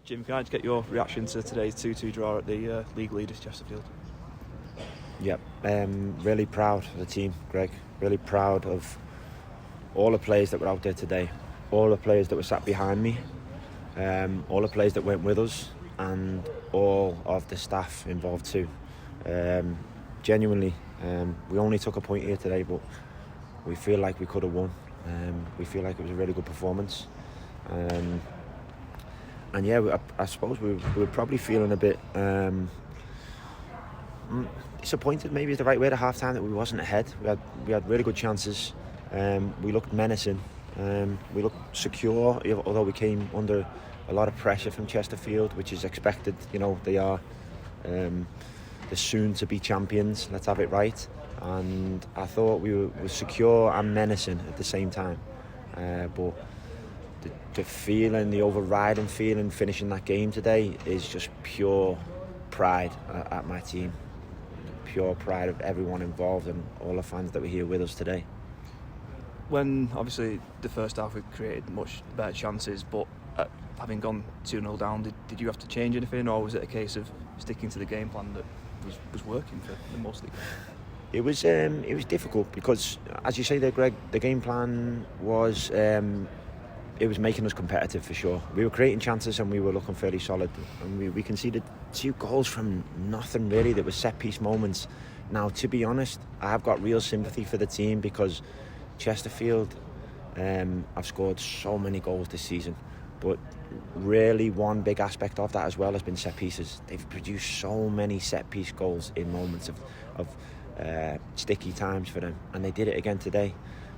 Jim, can I just get your reaction to today's 2-2 draw at the league leaders, Chesterfield? Yep, really proud of the team, Greg. Really proud of all the players that were out there today, all the players that were sat behind me, all the players that went with us, and all of the staff involved too. Genuinely, we only took a point here today, but we feel like we could have won. We feel like it was a really good performance. And yeah, I suppose we were probably feeling a bit disappointed, maybe is the right way, at half time that we wasn't ahead. We had really good chances. We looked menacing. We looked secure, although we came under a lot of pressure from Chesterfield, which is expected. You know, they are the soon-to-be champions. Let's have it right. And I thought we were secure and menacing at the same time. But the feeling, the overriding feeling finishing that game today is just pure pride at my team. Pure pride of everyone involved and all the fans that were here with us today. When, obviously, the first half we created much better chances, but having gone 2-0 down, did you have to change anything, or was it a case of sticking to the game plan that was working for the most of the game? It was difficult because, as you say there, Greg, the game plan was it was making us competitive for sure. We were creating chances and we were looking fairly solid, and we conceded 2 goals from nothing really. That were set piece moments. Now, to be honest, I have got real sympathy for the team because Chesterfield have scored so many goals this season, but really one big aspect of that as well has been set pieces. They've produced so many set piece goals in moments of sticky times for them, and they did it again today.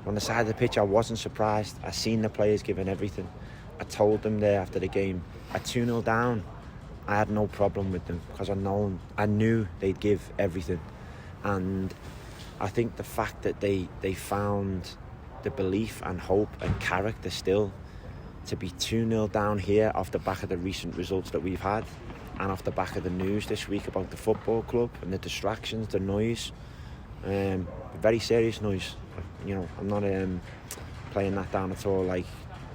On the side of the pitch, I wasn't surprised. I seen the players giving everything. I told them there after the game, at 2-0 down, I had no problem with them because I knew they'd give everything. And I think the fact that they found the belief and hope and character still to be 2-0 down here off the back of the recent results that we've had and off the back of the news this week about the football club and the distractions, the noise, very serious noise. You know, I'm not playing that down at all. Like,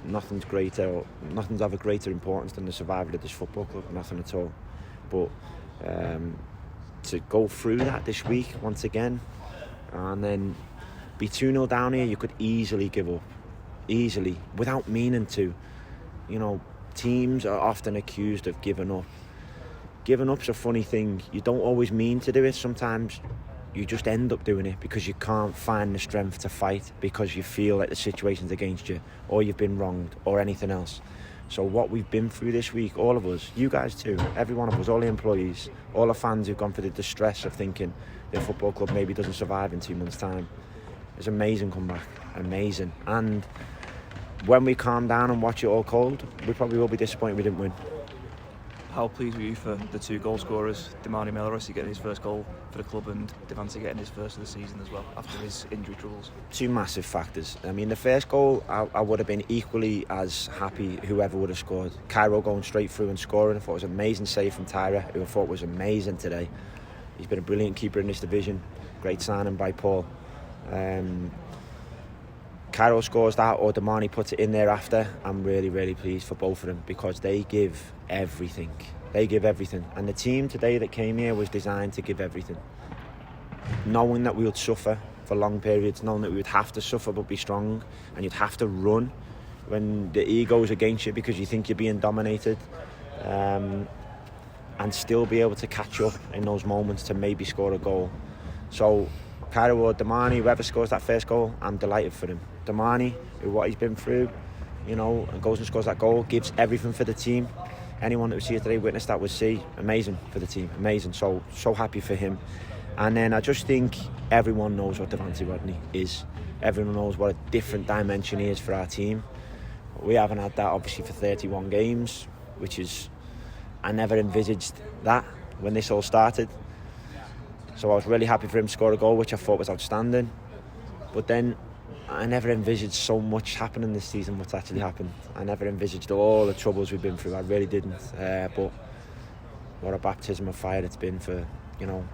nothing's of a greater importance than the survival of this football club. Nothing at all. But to go through that this week once again, and then be 2-0 down here, you could easily give up, easily, without meaning to. You know, teams are often accused of giving up. Giving up's a funny thing. You don't always mean to do it. Sometimes you just end up doing it because you can't find the strength to fight because you feel like the situation's against you, or you've been wronged, or anything else. So what we've been through this week, all of us, you guys too, every one of us, all the employees, all the fans who've gone through the distress of thinking their football club maybe doesn't survive in 2 months' time. It's amazing comeback, amazing. And when we calm down and watch it all cold, we probably will be disappointed we didn't win. How pleased were you for the 2 goal scorers, Demani Melrossi getting his first goal for the club and Devante getting his first of the season as well after his injury troubles? 2 massive factors. I mean, the first goal, I would have been equally as happy whoever would have scored. Cairo going straight through and scoring, I thought it was an amazing save from Tyra, who I thought was amazing today. He's been a brilliant keeper in this division. Great signing by Paul. Cairo scores that, or Demani puts it in there after. I'm really, really pleased for both of them because they give everything. They give everything. And the team today that came here was designed to give everything. Knowing that we would suffer for long periods, knowing that we would have to suffer but be strong, and you'd have to run when the ego's against you because you think you're being dominated, and still be able to catch up in those moments to maybe score a goal. So Cairo or Demani, whoever scores that first goal, I'm delighted for him. Demani, what he's been through, you know, and goes and scores that goal, gives everything for the team. Anyone that was here today witnessed that would see, amazing for the team, amazing. So happy for him. And then I just think everyone knows what Devante Rodney is. Everyone knows what a different dimension he is for our team. We haven't had that obviously for 31 games, which is, I never envisaged that when this all started. So I was really happy for him to score a goal, which I thought was outstanding. But then I never envisaged so much happening this season, what's actually happened. I never envisaged all the troubles we've been through. I really didn't. But what a baptism of fire it's been for, you know,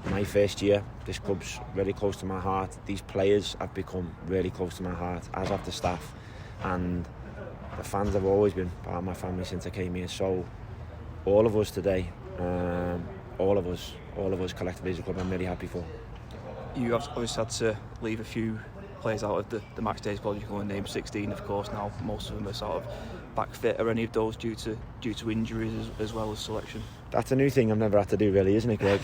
my first year. This club's really close to my heart. These players have become really close to my heart, as have the staff. And the fans have always been part of my family since I came here. So all of us today, all of us collectively as a club, I'm really happy for. You have obviously had to leave a few players out of the match day squad. You can only name 16, of course. Now most of them are sort of back fit. Are any of those due to injuries as well as selection? That's a new thing I've never had to do, really, isn't it, Greg?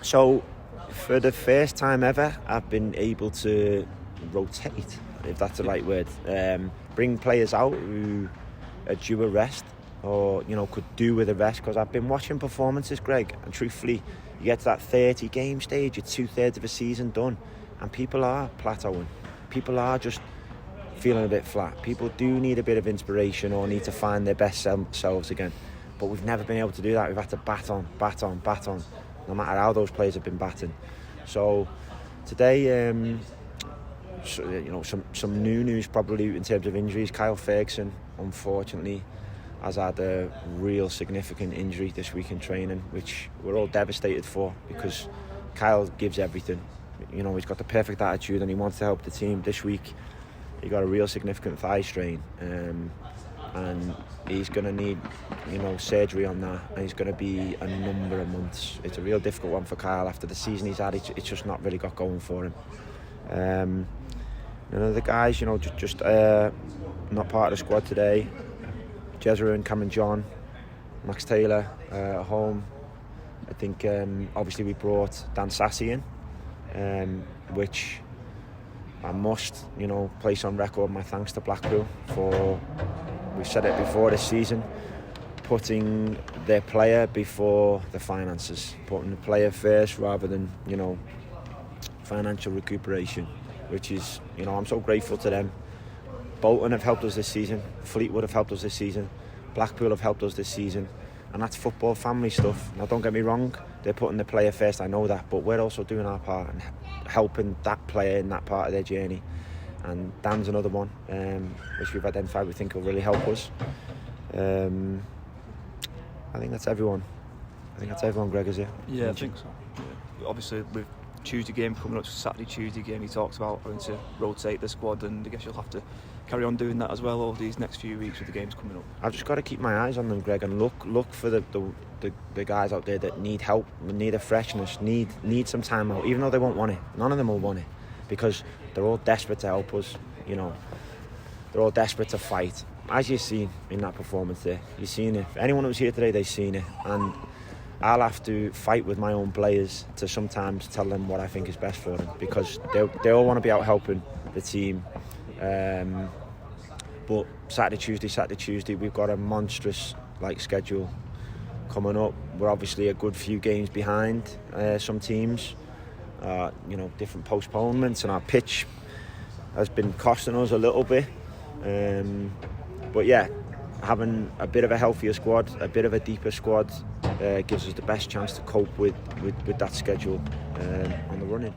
So for the first time ever, I've been able to rotate, if that's the right word. Bring players out who are due a rest, or could do with a rest, because I've been watching performances, Greg, and truthfully, you get to that 30 game stage, you're 2/3 of a season done, and people are plateauing. People are just feeling a bit flat. People do need a bit of inspiration or need to find their best selves again. But we've never been able to do that. We've had to bat on, no matter how those players have been batting. So today, some new news probably in terms of injuries. Kyle Ferguson, unfortunately, has had a real significant injury this week in training, which we're all devastated for, because Kyle gives everything. He's got the perfect attitude and he wants to help the team. This week he got a real significant thigh strain, and he's going to need surgery on that, and he's going to be a number of months. It's a real difficult one for Kyle after the season he's had. It's just not really got going for him. The guys just not part of the squad today. Jezza, Cameron John, Max Taylor at home. I think obviously we brought Dan Sassy in, which I must place on record my thanks to Blackpool for, we've said it before this season, putting their player before the finances, putting the player first rather than financial recuperation, which is I'm so grateful to them. Bolton have helped us this season, Fleetwood have helped us this season, Blackpool have helped us this season, and that's football family stuff. Now don't get me wrong, they're putting the player first, I know that, but we're also doing our part and helping that player in that part of their journey. And Dan's another one, which we've identified we think will really help us. I think that's everyone. Greg, is it? Yeah, I think so. Yeah. Obviously with Tuesday game coming up, Saturday, Tuesday game, he talks about having to rotate the squad, and I guess you'll have to carry on doing that as well over these next few weeks with the games coming up. I've just got to keep my eyes on them, Greg, and look for the guys out there that need help, need a freshness, need some time out, even though they won't want it. None of them will want it, because they're all desperate to help us. They're all desperate to fight, as you've seen in that performance there. You've seen it. Anyone who was here today, they've seen it, and I'll have to fight with my own players to sometimes tell them what I think is best for them, because they all want to be out helping the team. But Saturday, Tuesday, we've got a monstrous schedule coming up. We're obviously a good few games behind some teams. Different postponements, and our pitch has been costing us a little bit. But yeah, having a bit of a healthier squad, a bit of a deeper squad, gives us the best chance to cope with that schedule on the run-in.